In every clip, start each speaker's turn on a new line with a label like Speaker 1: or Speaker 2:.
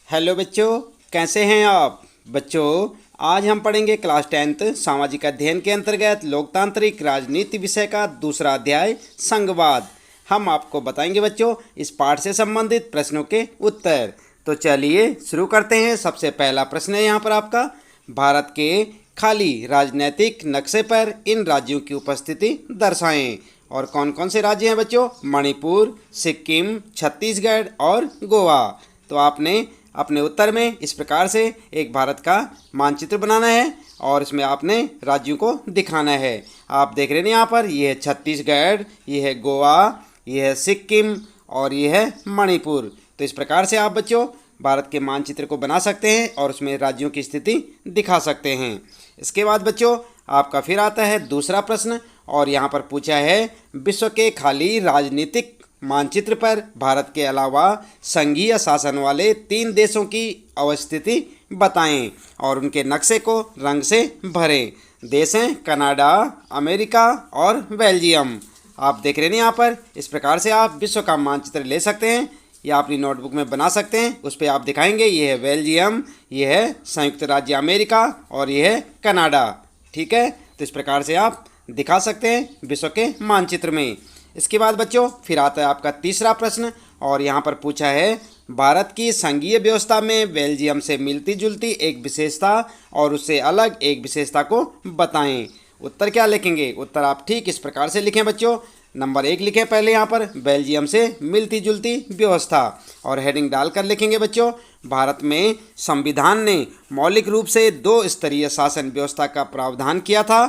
Speaker 1: Hello बच्चों, कैसे हैं आप बच्चों। आज हम पढ़ेंगे क्लास 10th सामाजिक अध्ययन के अंतर्गत लोकतांत्रिक राजनीति विषय का दूसरा अध्याय संघवाद। हम आपको बताएंगे बच्चों इस पाठ से संबंधित प्रश्नों के उत्तर। तो चलिए शुरू करते हैं। सबसे पहला प्रश्न है यहाँ पर आपका, भारत के खाली राजनीतिक नक्शे पर इन राज्यों की उपस्थिति दर्शाएं। और कौन कौन से राज्य हैं बच्चों? मणिपुर, सिक्किम, छत्तीसगढ़ और गोवा। तो आपने अपने उत्तर में इस प्रकार से एक भारत का मानचित्र बनाना है और इसमें आपने राज्यों को दिखाना है। आप देख रहे हैं यहाँ पर, ये है छत्तीसगढ़, ये है गोवा, ये है सिक्किम और ये है मणिपुर। तो इस प्रकार से आप बच्चों भारत के मानचित्र को बना सकते हैं और उसमें राज्यों की स्थिति दिखा सकते हैं। इसके बाद बच्चों आपका फिर आता है दूसरा प्रश्न और यहाँ पर पूछा है, विश्व के खाली राजनीतिक मानचित्र पर भारत के अलावा संघीय शासन वाले 3 देशों की अवस्थिति बताएं और उनके नक्शे को रंग से भरें। देश हैं कनाडा, अमेरिका और बेल्जियम। आप देख रहे हैं यहाँ पर, इस प्रकार से आप विश्व का मानचित्र ले सकते हैं या अपनी नोटबुक में बना सकते हैं। उस पर आप दिखाएंगे ये है बेल्जियम, ये है संयुक्त राज्य अमेरिका और ये है कनाडा। ठीक है, तो इस प्रकार से आप दिखा सकते हैं विश्व के मानचित्र में। इसके बाद बच्चों फिर आता है आपका तीसरा प्रश्न और यहाँ पर पूछा है, भारत की संघीय व्यवस्था में बेल्जियम से मिलती जुलती एक विशेषता और उससे अलग एक विशेषता को बताएं। उत्तर क्या लिखेंगे? उत्तर आप ठीक इस प्रकार से लिखें बच्चों। नंबर 1 लिखें पहले यहाँ पर, बेल्जियम से मिलती जुलती व्यवस्था, और हेडिंग डालकर लिखेंगे बच्चों, भारत में संविधान ने मौलिक रूप से 2 स्तरीय शासन व्यवस्था का प्रावधान किया था।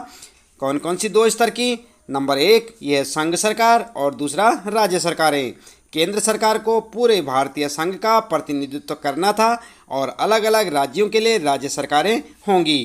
Speaker 1: कौन कौन सी 2 स्तर की? नंबर 1 ये संघ सरकार और दूसरा राज्य सरकारें। केंद्र सरकार को पूरे भारतीय संघ का प्रतिनिधित्व करना था और अलग अलग राज्यों के लिए राज्य सरकारें होंगी।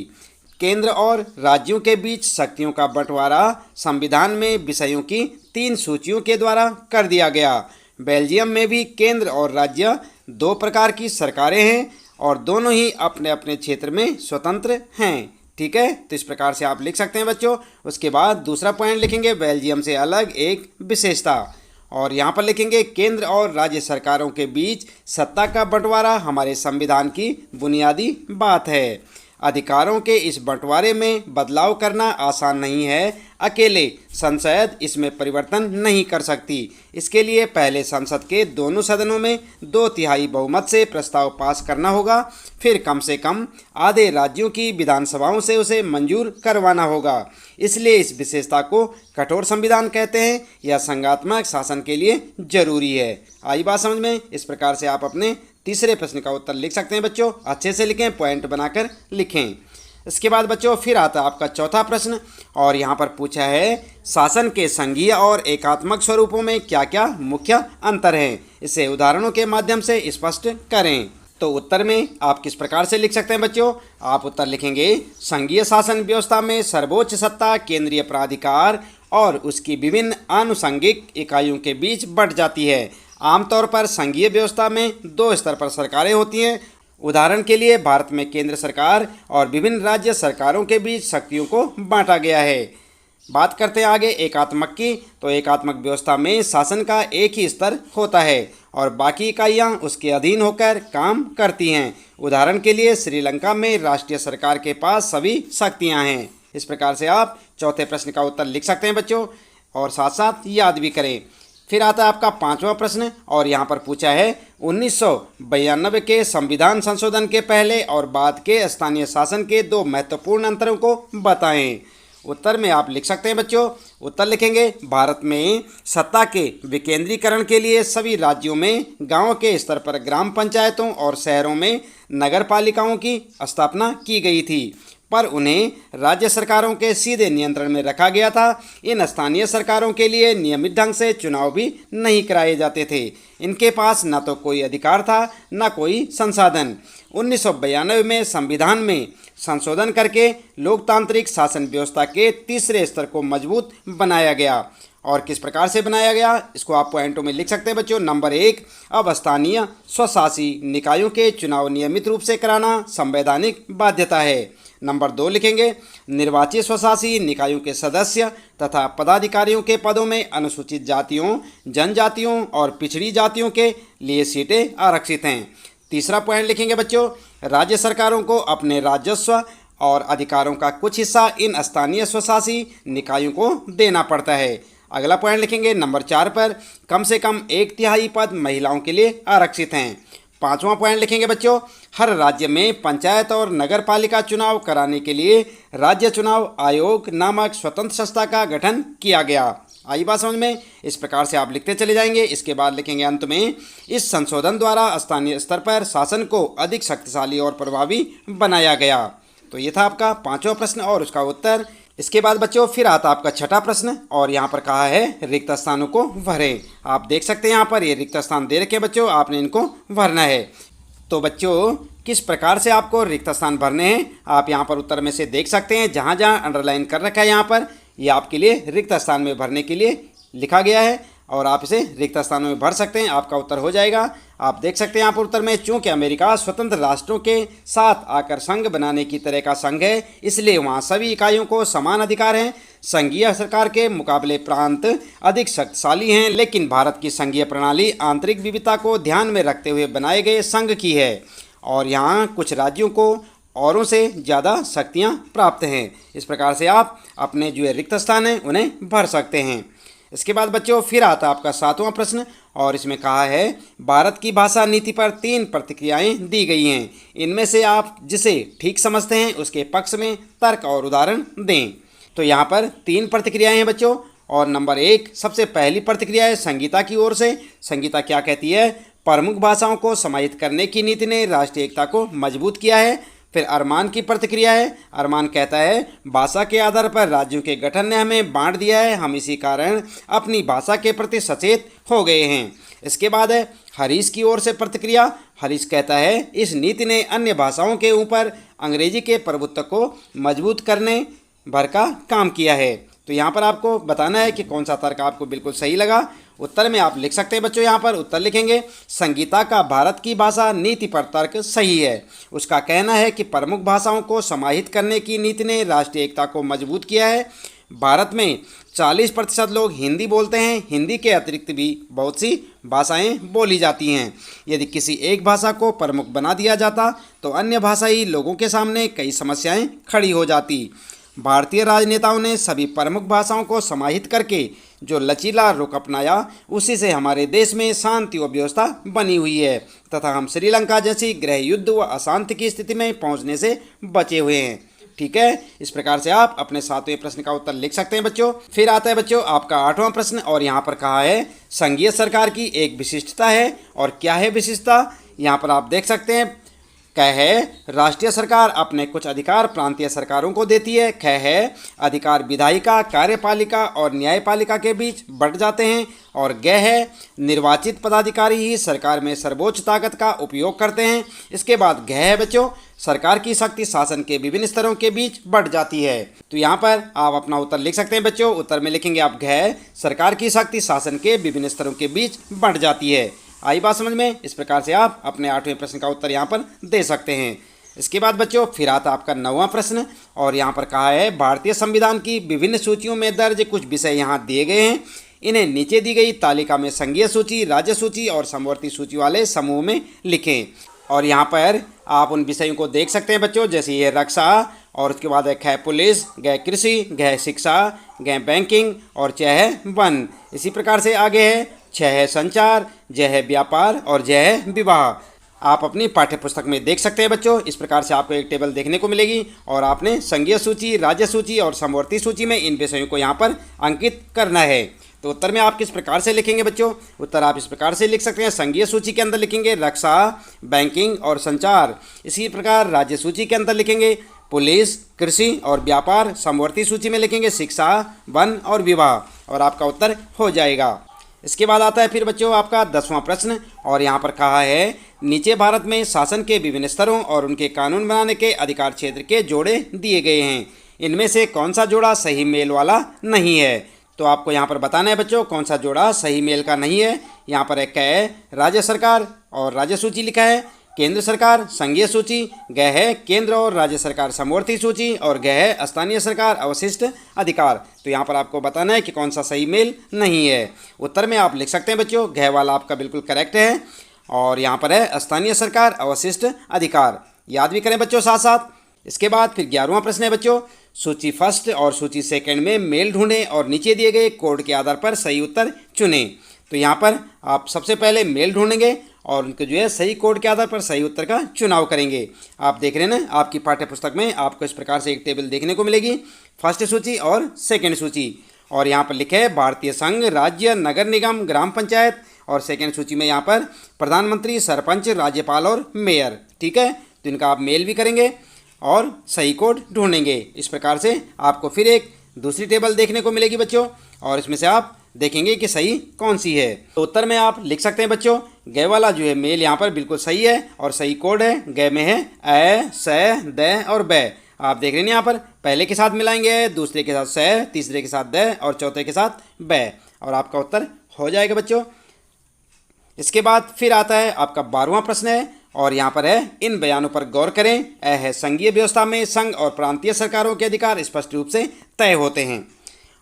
Speaker 1: केंद्र और राज्यों के बीच शक्तियों का बंटवारा संविधान में विषयों की 3 सूचियों के द्वारा कर दिया गया। बेल्जियम में भी केंद्र और राज्य 2 प्रकार की सरकारें हैं और दोनों ही अपने अपने क्षेत्र में स्वतंत्र हैं। ठीक है, तो इस प्रकार से आप लिख सकते हैं बच्चों। उसके बाद दूसरा पॉइंट लिखेंगे, बेल्जियम से अलग एक विशेषता, और यहाँ पर लिखेंगे केंद्र और राज्य सरकारों के बीच सत्ता का बंटवारा हमारे संविधान की बुनियादी बात है। अधिकारों के इस बंटवारे में बदलाव करना आसान नहीं है। अकेले संसद इसमें परिवर्तन नहीं कर सकती। इसके लिए पहले संसद के दोनों सदनों में 2/3 बहुमत से प्रस्ताव पास करना होगा, फिर कम से कम आधे राज्यों की विधानसभाओं से उसे मंजूर करवाना होगा। इसलिए इस विशेषता को कठोर संविधान कहते हैं। यह संघात्मक शासन के लिए जरूरी है। आई बात समझ में? इस प्रकार से आप अपने तीसरे प्रश्न का उत्तर लिख सकते हैं बच्चों। अच्छे से लिखें, पॉइंट बनाकर लिखें। इसके बाद बच्चों फिर आता है आपका चौथा प्रश्न और यहाँ पर पूछा है, शासन के संघीय और एकात्मक स्वरूपों में क्या क्या मुख्य अंतर हैं, इसे उदाहरणों के माध्यम से स्पष्ट करें। तो उत्तर में आप किस प्रकार से लिख सकते हैं बच्चों? आप उत्तर लिखेंगे, संघीय शासन व्यवस्था में सर्वोच्च सत्ता केंद्रीय प्राधिकार और उसकी विभिन्न आनुषंगिक इकाइयों के बीच बंट जाती है। आमतौर पर संघीय व्यवस्था में 2 स्तर पर सरकारें होती हैं। उदाहरण के लिए भारत में केंद्र सरकार और विभिन्न राज्य सरकारों के बीच शक्तियों को बांटा गया है। बात करते हैं आगे एकात्मक की। तो एकात्मक व्यवस्था में शासन का एक ही स्तर होता है और बाकी इकाइयां उसके अधीन होकर काम करती हैं। उदाहरण के लिए श्रीलंका में राष्ट्रीय सरकार के पास सभी शक्तियां हैं। इस प्रकार से आप चौथे प्रश्न का उत्तर लिख सकते हैं बच्चों और साथ साथ याद भी करें। फिर आता है आपका 5वां प्रश्न और यहाँ पर पूछा है, 1992 के संविधान संशोधन के पहले और बाद के स्थानीय शासन के 2 महत्वपूर्ण अंतरों को बताएं। उत्तर में आप लिख सकते हैं बच्चों। उत्तर लिखेंगे, भारत में सत्ता के विकेंद्रीकरण के लिए सभी राज्यों में गांव के स्तर पर ग्राम पंचायतों और शहरों में नगर पालिकाओं की स्थापना की गई थी, पर उन्हें राज्य सरकारों के सीधे नियंत्रण में रखा गया था। इन स्थानीय सरकारों के लिए नियमित ढंग से चुनाव भी नहीं कराए जाते थे। इनके पास न तो कोई अधिकार था न कोई संसाधन। 1992 में संविधान में संशोधन करके लोकतांत्रिक शासन व्यवस्था के तीसरे स्तर को मजबूत बनाया गया। और किस प्रकार से बनाया गया, इसको आप पॉइंटों में लिख सकते हैं बच्चों। नंबर 1, अब स्थानीय स्वशासी निकायों के चुनाव नियमित रूप से कराना संवैधानिक बाध्यता है। नंबर 2 लिखेंगे, निर्वाचित स्वशासी निकायों के सदस्य तथा पदाधिकारियों के पदों में अनुसूचित जातियों, जनजातियों और पिछड़ी जातियों के लिए सीटें आरक्षित हैं। तीसरा पॉइंट लिखेंगे बच्चों, राज्य सरकारों को अपने राजस्व और अधिकारों का कुछ हिस्सा इन स्थानीय स्वशासी निकायों को देना पड़ता है। अगला पॉइंट लिखेंगे नंबर 4 पर, कम से कम 1/3 पद महिलाओं के लिए आरक्षित हैं। पांचवां पॉइंट लिखेंगे बच्चों, हर राज्य में पंचायत और नगर पालिका चुनाव कराने के लिए राज्य चुनाव आयोग नामक स्वतंत्र संस्था का गठन किया गया। आई बात समझ में? इस प्रकार से आप लिखते चले जाएंगे। इसके बाद लिखेंगे अंत में, इस संशोधन द्वारा स्थानीय स्तर पर शासन को अधिक शक्तिशाली और प्रभावी बनाया गया। तो ये था आपका पांचवा प्रश्न और उसका उत्तर। इसके बाद बच्चों फिर आता आपका छठा प्रश्न और यहाँ पर कहा है रिक्त स्थानों को भरें। आप देख सकते हैं यहाँ पर ये रिक्त स्थान दे रखे बच्चों, आपने इनको भरना है। तो बच्चों किस प्रकार से आपको रिक्त स्थान भरने हैं आप यहाँ पर उत्तर में से देख सकते हैं। जहाँ जहाँ अंडरलाइन कर रखा है यहाँ पर, ये आपके लिए रिक्त स्थान में भरने के लिए लिखा गया है और आप इसे रिक्त स्थानों में भर सकते हैं। आपका उत्तर हो जाएगा। आप देख सकते हैं यहाँ पर उत्तर में, चूंकि अमेरिका स्वतंत्र राष्ट्रों के साथ आकर संघ बनाने की तरह का संघ है, इसलिए वहाँ सभी इकाइयों को समान अधिकार हैं। संघीय सरकार के मुकाबले प्रांत अधिक शक्तिशाली हैं, लेकिन भारत की संघीय प्रणाली आंतरिक विविधता को ध्यान में रखते हुए बनाए गए संघ की है और यहाँ कुछ राज्यों को औरों से ज़्यादा शक्तियाँ प्राप्त हैं। इस प्रकार से आप अपने जो रिक्त स्थान हैं उन्हें भर सकते हैं। इसके बाद बच्चों फिर आता आपका सातवां प्रश्न और इसमें कहा है भारत की भाषा नीति पर 3 प्रतिक्रियाएं दी गई हैं। इनमें से आप जिसे ठीक समझते हैं उसके पक्ष में तर्क और उदाहरण दें। तो यहाँ पर 3 प्रतिक्रियाएं हैं बच्चों और नंबर 1 सबसे पहली प्रतिक्रिया है संगीता की ओर से। संगीता क्या कहती है? प्रमुख भाषाओं को समाहित करने की नीति ने राष्ट्रीय एकता को मजबूत किया है। फिर अरमान की प्रतिक्रिया है। अरमान कहता है भाषा के आधार पर राज्यों के गठन ने हमें बांट दिया है, हम इसी कारण अपनी भाषा के प्रति सचेत हो गए हैं। इसके बाद है हरीश की ओर से प्रतिक्रिया। हरीश कहता है इस नीति ने अन्य भाषाओं के ऊपर अंग्रेजी के प्रभुत्व को मजबूत करने भर का काम किया है। तो यहाँ पर आपको बताना है कि कौन सा तर्क आपको बिल्कुल सही लगा। उत्तर में आप लिख सकते हैं बच्चों, यहाँ पर उत्तर लिखेंगे संगीता का भारत की भाषा नीति पर तर्क सही है। उसका कहना है कि प्रमुख भाषाओं को समाहित करने की नीति ने राष्ट्रीय एकता को मजबूत किया है। भारत में 40% लोग हिंदी बोलते हैं। हिंदी के अतिरिक्त भी बहुत सी भाषाएं बोली जाती हैं। यदि किसी एक भाषा को प्रमुख बना दिया जाता तो अन्य भाषाई लोगों के सामने कई समस्याएं खड़ी हो जाती। भारतीय राजनेताओं ने सभी प्रमुख भाषाओं को समाहित करके जो लचीला रुख अपनाया, उसी से हमारे देश में शांति व व्यवस्था बनी हुई है तथा हम श्रीलंका जैसी गृह युद्ध व अशांति की स्थिति में पहुंचने से बचे हुए हैं। ठीक है, इस प्रकार से आप अपने 7वें प्रश्न का उत्तर लिख सकते हैं बच्चों। फिर आता है बच्चों आपका 8वां प्रश्न और यहाँ पर कहा है संघीय सरकार की एक विशिष्टता है। और क्या है विशिष्टता? यहाँ पर आप देख सकते हैं। क है राष्ट्रीय सरकार अपने कुछ अधिकार प्रांतीय सरकारों को देती है। ख है अधिकार विधायिका, कार्यपालिका और न्यायपालिका के बीच बंट जाते हैं। और ग है निर्वाचित पदाधिकारी ही सरकार में सर्वोच्च ताकत का उपयोग करते हैं। इसके बाद घ है बच्चों सरकार की शक्ति शासन के विभिन्न स्तरों के बीच बढ़ जाती है। तो यहाँ पर आप अपना उत्तर लिख सकते हैं बच्चों। उत्तर में लिखेंगे आप घ सरकार की शक्ति शासन के विभिन्न स्तरों के बीच बढ़ जाती है। आई बात समझ में? इस प्रकार से आप अपने 8वें प्रश्न का उत्तर यहाँ पर दे सकते हैं। इसके बाद बच्चों फिर आता आपका 9वां प्रश्न और यहाँ पर कहा है भारतीय संविधान की विभिन्न सूचियों में दर्ज कुछ विषय यहाँ दिए गए हैं। इन्हें नीचे दी गई तालिका में संघीय सूची, राज्य सूची और समवर्ती सूची वाले समूह में लिखें। और यहाँ पर आप उन विषयों को देख सकते हैं बच्चों, जैसे ये रक्षा और उसके बाद है ख पुलिस, ग कृषि, ग शिक्षा, ग बैंकिंग और च है वन। इसी प्रकार से आगे है छ है संचार, ज है व्यापार और ज है विवाह। आप अपनी पाठ्य पुस्तक में देख सकते हैं बच्चों। इस प्रकार से आपको एक टेबल देखने को मिलेगी और आपने संघीय सूची, राज्य सूची और समवर्ती सूची में इन विषयों को यहाँ पर अंकित करना है। तो उत्तर में आप किस प्रकार से लिखेंगे बच्चों? उत्तर आप इस प्रकार से लिख सकते हैं। संघीय सूची के अंदर लिखेंगे रक्षा, बैंकिंग और संचार। इसी प्रकार राज्य सूची के अंदर लिखेंगे पुलिस, कृषि और व्यापार। समवर्ती सूची में लिखेंगे शिक्षा, वन और विवाह और आपका उत्तर हो जाएगा। इसके बाद आता है फिर बच्चों आपका 10वां प्रश्न और यहाँ पर कहा है नीचे भारत में शासन के विभिन्न स्तरों और उनके कानून बनाने के अधिकार क्षेत्र के जोड़े दिए गए हैं। इनमें से कौन सा जोड़ा सही मेल वाला नहीं है? तो आपको यहाँ पर बताना है बच्चों कौन सा जोड़ा सही मेल का नहीं है। यहाँ पर एक है राज्य सरकार और राज्य सूची लिखा है, केंद्र सरकार संघीय सूची, ग है केंद्र और राज्य सरकार समवर्ती सूची और ग है स्थानीय सरकार अवशिष्ट अधिकार। तो यहाँ पर आपको बताना है कि कौन सा सही मेल नहीं है। उत्तर में आप लिख सकते हैं बच्चों घ वाला आपका बिल्कुल करेक्ट है। और यहाँ पर है स्थानीय सरकार अवशिष्ट अधिकार, याद भी करें बच्चों साथ साथ। इसके बाद फिर 11वां प्रश्न है बच्चों, सूची फर्स्ट और सूची सेकंड में मेल ढूंढें और नीचे दिए गए कोड के आधार पर सही उत्तर चुनें। तो यहाँ पर आप सबसे पहले मेल ढूंढेंगे और उनके जो है सही कोड के आधार पर सही उत्तर का चुनाव करेंगे। आप देख रहे हैं ना, आपकी पाठ्य पुस्तक में आपको इस प्रकार से एक टेबल देखने को मिलेगी, फर्स्ट सूची और सेकंड सूची। और यहाँ पर लिखे है भारतीय संघ, राज्य, नगर निगम, ग्राम पंचायत, और सेकंड सूची में यहाँ पर प्रधानमंत्री, सरपंच, राज्यपाल और मेयर। ठीक है, तो इनका आप मेल भी करेंगे और सही कोड ढूंढेंगे। इस प्रकार से आपको फिर एक दूसरी टेबल देखने को मिलेगी बच्चों, और इसमें से आप देखेंगे कि सही कौन सी है। तो उत्तर में आप लिख सकते हैं बच्चों, ग वाला जो है मेल यहाँ पर बिल्कुल सही है और सही कोड है। ग में है अ, स, द और ब। आप देख रहे हैं यहाँ पर पहले के साथ मिलाएंगे, दूसरे के साथ स, तीसरे के साथ द और चौथे के साथ ब, और आपका उत्तर हो जाएगा बच्चों। इसके बाद फिर आता है आपका 12वां प्रश्न है, और यहाँ पर है इन बयानों पर गौर करें। अ है संघीय व्यवस्था में संघ और प्रांतीय सरकारों के अधिकार स्पष्ट रूप से तय होते हैं।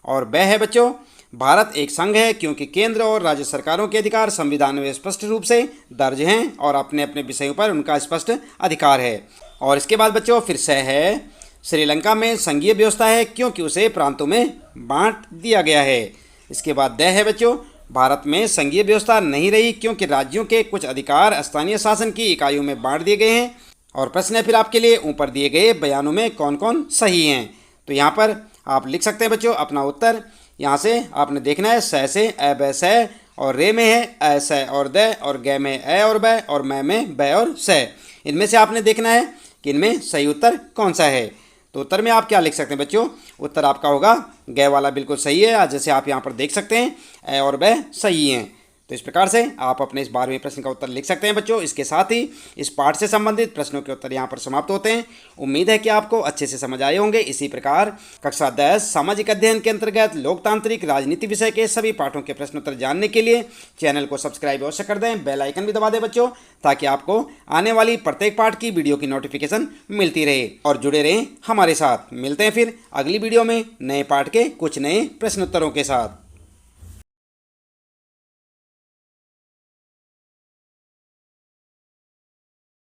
Speaker 1: और ब है बच्चों, भारत एक संघ है क्योंकि केंद्र और राज्य सरकारों के अधिकार संविधान में स्पष्ट रूप से दर्ज हैं और अपने अपने विषयों पर उनका स्पष्ट अधिकार है। और इसके बाद बच्चों फिर से है, श्रीलंका में संघीय व्यवस्था है क्योंकि उसे प्रांतों में बांट दिया गया है। इसके बाद द है बच्चों, भारत में संघीय व्यवस्था नहीं रही क्योंकि राज्यों के कुछ अधिकार स्थानीय शासन की इकाइयों में बांट दिए गए हैं। और प्रश्न है फिर आपके लिए, ऊपर दिए गए बयानों में कौन कौन सही हैं। तो यहाँ पर आप लिख सकते हैं बच्चों अपना उत्तर। यहाँ से आपने देखना है, स से अ ब स, और रे में है अ स और द, और ग में अ और ब, और मैं में ब और स। इनमें से आपने देखना है कि इनमें सही उत्तर कौन सा है। तो उत्तर में आप क्या लिख सकते हैं बच्चों, उत्तर आपका होगा ग वाला बिल्कुल सही है, जैसे आप यहाँ पर देख सकते हैं अ और ब सही हैं। तो इस प्रकार से आप अपने इस 12वें प्रश्न का उत्तर लिख सकते हैं बच्चों। इसके साथ ही इस पाठ से संबंधित प्रश्नों के उत्तर यहाँ पर समाप्त होते हैं। उम्मीद है कि आपको अच्छे से समझ आए होंगे। इसी प्रकार कक्षा 10 सामाजिक अध्ययन के अंतर्गत लोकतांत्रिक राजनीति विषय के सभी पाठों के प्रश्नोत्तर जानने के लिए चैनल को सब्सक्राइब अवश्य कर दें, बेल आइकन भी दबा दें बच्चों, ताकि आपको आने वाली प्रत्येक पाठ की वीडियो की नोटिफिकेशन मिलती रहे। और जुड़े रहें हमारे साथ। मिलते हैं फिर अगली वीडियो में नए पाठ के कुछ नए प्रश्नोत्तरों के साथ।